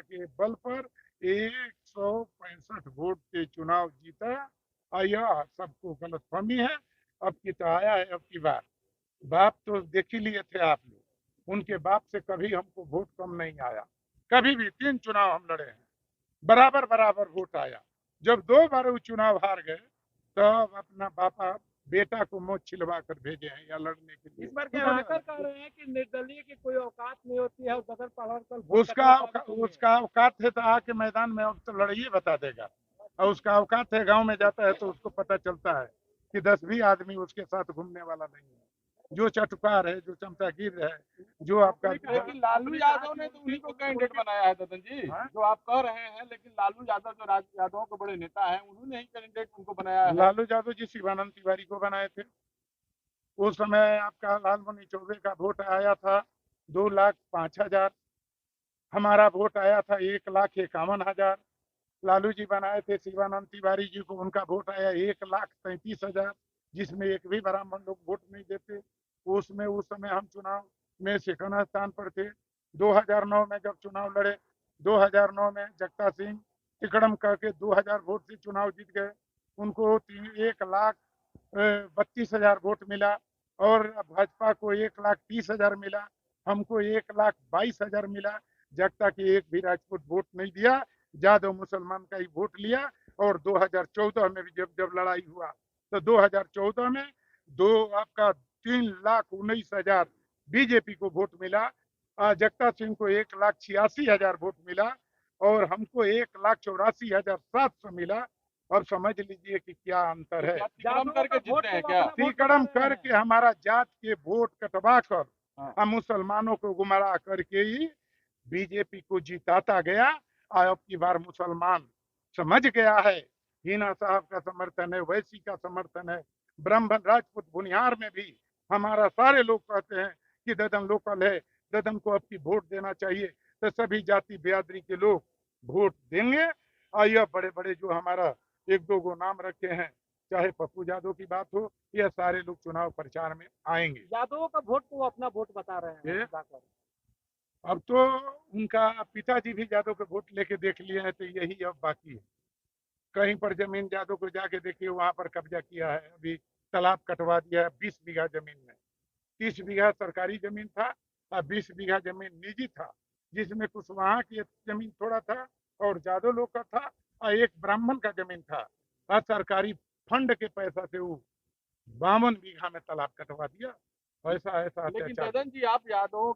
के बल पर 165 वोट के चुनाव जीता। यह सबको गलतफहमी है। अब की तो आया है, अब की बार बाप तो देख ही लिए थे आप लोग, उनके बाप से कभी हमको वोट कम नहीं आया। कभी भी 3 चुनाव हम लड़े हैं, बराबर बराबर वोट आया। जब 2 बार वो चुनाव हार गए तब अपना बापा बेटा को मोच छिलवा कर भेजे हैं या लड़ने के लिए। इस बार क्या आकर कह रहे हैं कि निर्दलीय की कोई औकात नहीं होती है और बगल पड़ोस पर उसका औकात है तो आके मैदान में अब तो लड़ाइए बता देगा। और उसका औकात है, गांव में जाता है तो उसको पता चलता है कि 10 भी आदमी उसके साथ घूमने वाला नहीं है। जो चटुकार है, जो चमचागिर है, जो आपका लेकिन लालू यादव ने तो उन्हीं को कैंडिडेट बनाया है ददन जी। हाँ? जो आप कह रहे हैं, लेकिन लालू यादव जो यादवों के बड़े नेता हैं, उन्होंने ही कैंडिडेट उनको बनाया है। लालू यादव जी शिवानंद तिवारी को बनाए थे। उस समय आपका लालमणि चौबे का वोट आया था 2,05,000। हमारा वोट आया था 1,51,000। लालू जी बनाए थे शिवानंद तिवारी जी को, उनका वोट आया 1,33,000, जिसमें एक भी ब्राह्मण लोग वोट नहीं देते। उसमें उस समय हम चुनाव में सेकंड स्थान पर थे। 2009 में जब चुनाव लड़े, 2009 में जगता सिंह तिकड़म करके 2000 वोट से चुनाव जीत गए। उनको 1,32,000 वोट मिला और भाजपा को 1,30,000 मिला। हमको 1,22,000 मिला। जगता के एक भी राजपूत वोट नहीं दिया, यादव मुसलमान का ही वोट लिया। और 2014 में भी जब लड़ाई हुआ तो 2014 में आपका 3,19,000 बीजेपी को वोट मिला। जगता सिंह को 1,86,000 वोट मिला और हमको 1,84,700 मिला। अब समझ लीजिए कि क्या अंतर है। तिकड़म करके जीतते हैं क्या? तिकड़म करके हमारा जात के वोट कटवा कर हाँ। हम मुसलमानों को गुमराह करके ही बीजेपी को जिताता गया। अब की बार मुसलमान समझ गया है, हिना साहब का समर्थन है, वैसी का समर्थन है, ब्राह्मण राजपूत बुनियार में भी हमारा सारे लोग कहते हैं कि ददन लोकल है, ददन को अब की वोट देना चाहिए। तो सभी जाति बिरादरी के लोग वोट देंगे। और यह बड़े बड़े जो हमारा 1-2 गो नाम रखे हैं, चाहे पप्पू यादव की बात हो, यह सारे लोग चुनाव प्रचार में आएंगे। यादवों का वोट को वो अपना वोट बता रहे हैं जाकर। अब तो उनका पिताजी भी यादव के वोट लेके देख लिए हैं, तो यही अब बाकी है। कहीं पर जमीन यादव को जाके देखिए, वहां पर कब्जा किया है, अभी तालाब कटवा दिया है 20 बीघा जमीन में। 30 बीघा सरकारी जमीन था और 20 बीघा जमीन निजी था, जिसमें कुशवाहा की जमीन थोड़ा था और यादव लोग का था और एक ब्राह्मण का जमीन था। और सरकारी फंड के पैसा से वो 52 बीघा में तालाब कटवा दिया। ऐसा ऐसा लेकिन अत्याचार। ददन जी, आप यादवों